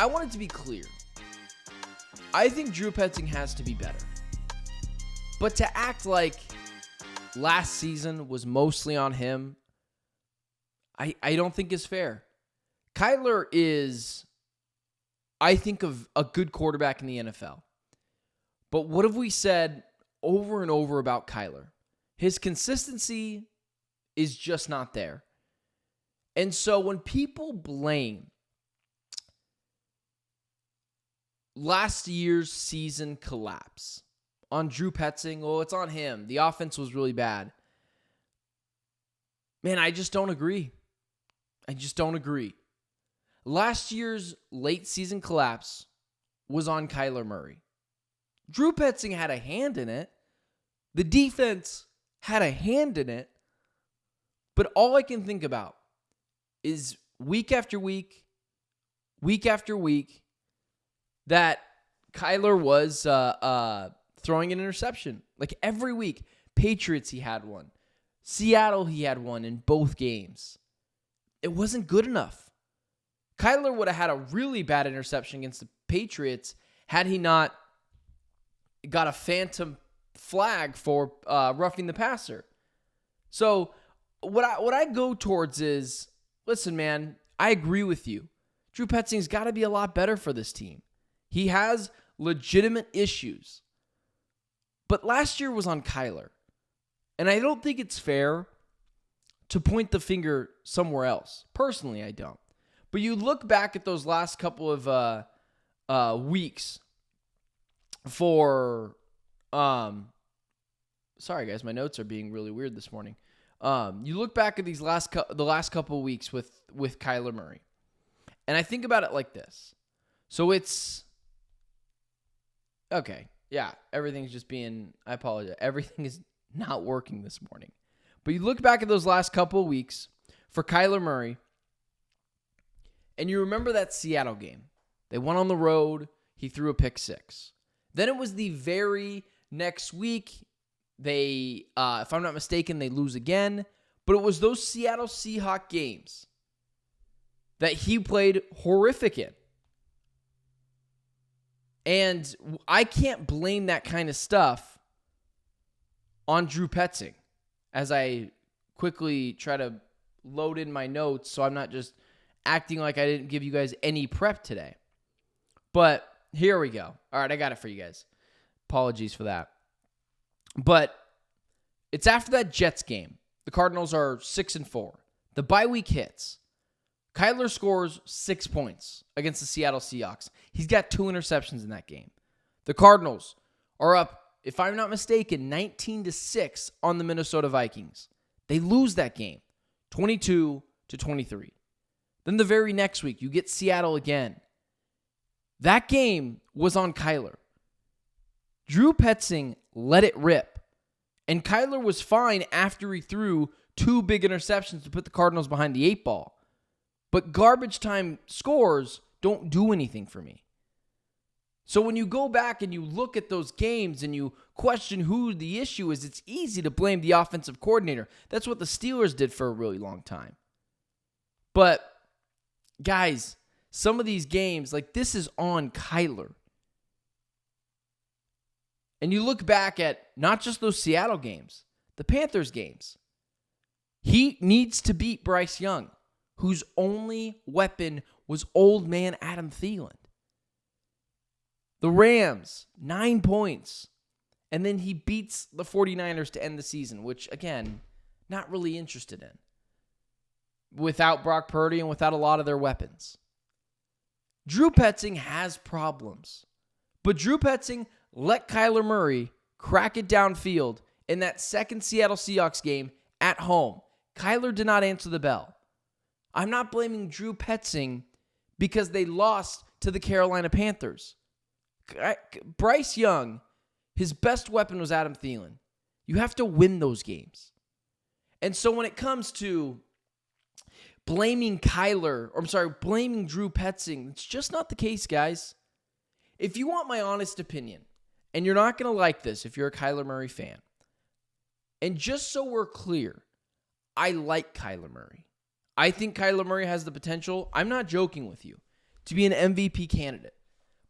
I want it to be clear. I think Drew Petzing has to be better. But to act like last season was mostly on him, I don't think is fair. Kyler is, I think, of a good quarterback in the NFL. But what have we said over and over about Kyler? His consistency is just not there. And so when people blame last year's season collapse on Drew Petzing, well, it's on him. The offense was really bad. Man, I just don't agree. Last year's late season collapse was on Kyler Murray. Drew Petzing had a hand in it. The defense had a hand in it. But all I can think about is week after week after week, that Kyler was throwing an interception. Like every week. Patriots, he had one. Seattle, he had one in both games. It wasn't good enough. Kyler would have had a really bad interception against the Patriots had he not got a phantom flag for roughing the passer. So what I go towards is, listen, man, I agree with you. Drew Petzing's got to be a lot better for this team. He has legitimate issues. But last year was on Kyler. And I don't think it's fair to point the finger somewhere else. Personally, I don't. But you look back at those last couple of weeks for... sorry, guys, my notes are being really weird this morning. You look back at the last couple of weeks with Kyler Murray. And I think about it like this. So it's... Okay, yeah, everything's just being... I apologize. Everything is not working this morning. But you look back at those last couple of weeks for Kyler Murray, and you remember that Seattle game. They went on the road. He threw a pick six. Then it was the very next week. They, if I'm not mistaken, they lose again. But it was those Seattle Seahawks games that he played horrific in. And I can't blame that kind of stuff on Drew Petzing as I quickly try to load in my notes so I'm not just acting like I didn't give you guys any prep today. But here we go. All right, I got it for you guys. Apologies for that. But it's after that Jets game. The Cardinals are 6-4. The bye week hits. Kyler scores 6 points against the Seattle Seahawks. He's got 2 interceptions in that game. The Cardinals are up, if I'm not mistaken, 19-6 on the Minnesota Vikings. They lose that game, 22-23. Then the very next week, you get Seattle again. That game was on Kyler. Drew Petzing let it rip. And Kyler was fine after he threw 2 big interceptions to put the Cardinals behind the 8 ball. But garbage time scores don't do anything for me. So when you go back and you look at those games and you question who the issue is, it's easy to blame the offensive coordinator. That's what the Steelers did for a really long time. But, guys, some of these games, like this is on Kyler. And you look back at not just those Seattle games, the Panthers games. He needs to beat Bryce Young, whose only weapon was old man Adam Thielen. The Rams, 9 points. And then he beats the 49ers to end the season, which, again, not really interested in. Without Brock Purdy and without a lot of their weapons. Drew Petzing has problems. But Drew Petzing let Kyler Murray crack it downfield in that second Seattle Seahawks game at home. Kyler did not answer the bell. I'm not blaming Drew Petzing because they lost to the Carolina Panthers. Bryce Young, his best weapon was Adam Thielen. You have to win those games. And so when it comes to blaming blaming Drew Petzing, it's just not the case, guys. If you want my honest opinion, and you're not going to like this if you're a Kyler Murray fan, and just so we're clear, I like Kyler Murray. I think Kyler Murray has the potential, I'm not joking with you, to be an MVP candidate.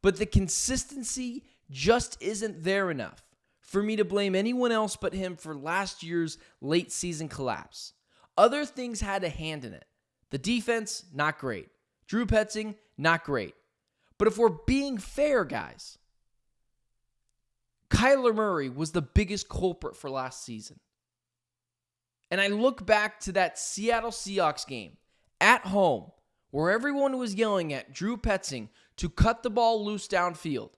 But the consistency just isn't there enough for me to blame anyone else but him for last year's late season collapse. Other things had a hand in it. The defense, not great. Drew Petzing, not great. But if we're being fair, guys, Kyler Murray was the biggest culprit for last season. And I look back to that Seattle Seahawks game at home where everyone was yelling at Drew Petzing to cut the ball loose downfield.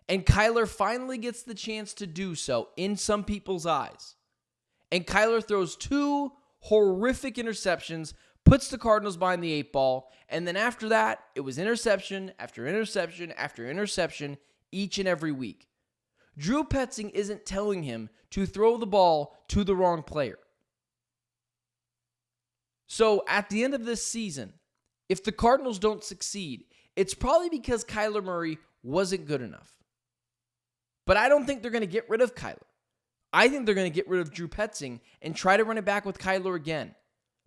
And Kyler finally gets the chance to do so in some people's eyes. And Kyler throws 2 horrific interceptions, puts the Cardinals behind the 8 ball, and then after that, it was interception after interception after interception each and every week. Drew Petzing isn't telling him to throw the ball to the wrong player. So at the end of this season, if the Cardinals don't succeed, it's probably because Kyler Murray wasn't good enough. But I don't think they're going to get rid of Kyler. I think they're going to get rid of Drew Petzing and try to run it back with Kyler again.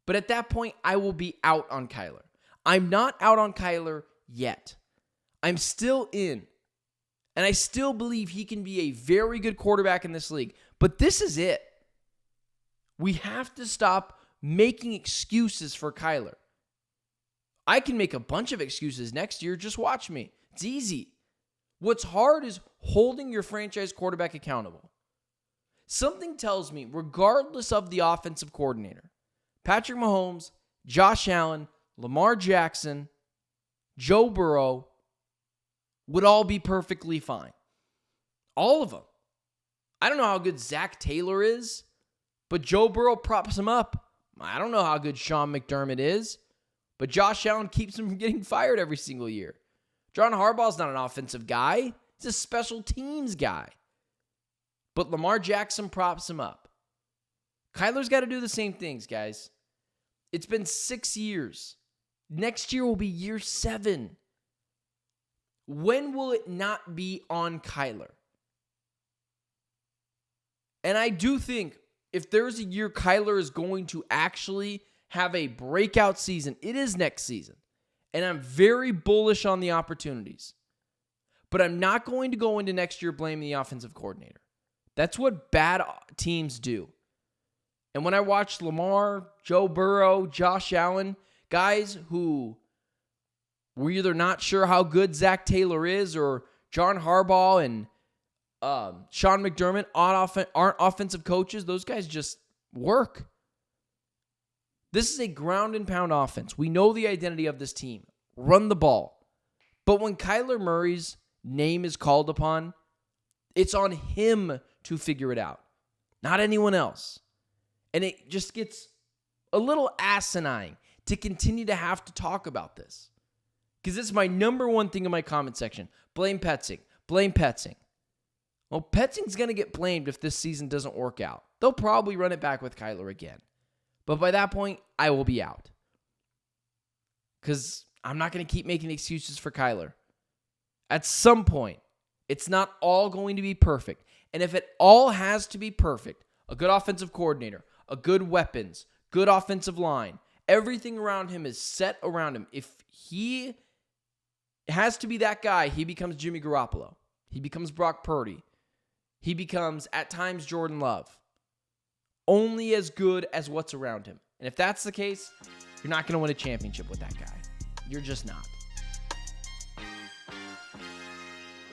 But at that point, I will be out on Kyler. I'm not out on Kyler yet. I'm still in. And I still believe he can be a very good quarterback in this league. But this is it. We have to stop making excuses for Kyler. I can make a bunch of excuses next year. Just watch me. It's easy. What's hard is holding your franchise quarterback accountable. Something tells me, regardless of the offensive coordinator, Patrick Mahomes, Josh Allen, Lamar Jackson, Joe Burrow would all be perfectly fine. All of them. I don't know how good Zach Taylor is, but Joe Burrow props him up. I don't know how good Sean McDermott is, but Josh Allen keeps him from getting fired every single year. John Harbaugh's not an offensive guy. He's a special teams guy. But Lamar Jackson props him up. Kyler's got to do the same things, guys. It's been 6 years. Next year will be year 7. When will it not be on Kyler? And I do think if there's a year Kyler is going to actually have a breakout season, it is next season. And I'm very bullish on the opportunities. But I'm not going to go into next year blaming the offensive coordinator. That's what bad teams do. And when I watch Lamar, Joe Burrow, Josh Allen, guys who were either not sure how good Zach Taylor is or John Harbaugh and Sean McDermott aren't offensive coaches, those guys just work. This is a ground and pound offense. We know the identity of this team. Run the ball. But when Kyler Murray's name is called upon, it's on him to figure it out, not anyone else. And it just gets a little asinine to continue to have to talk about this. Because this is my number one thing in my comment section. Blame Petzing. Blame Petzing. Well, Petzing's going to get blamed if this season doesn't work out. They'll probably run it back with Kyler again. But by that point, I will be out. Because I'm not going to keep making excuses for Kyler. At some point, it's not all going to be perfect. And if it all has to be perfect, a good offensive coordinator, a good weapons, good offensive line, everything around him is set around him. If he has to be that guy, he becomes Jimmy Garoppolo. He becomes Brock Purdy. He becomes, at times, Jordan Love. Only as good as what's around him. And if that's the case, you're not going to win a championship with that guy. You're just not.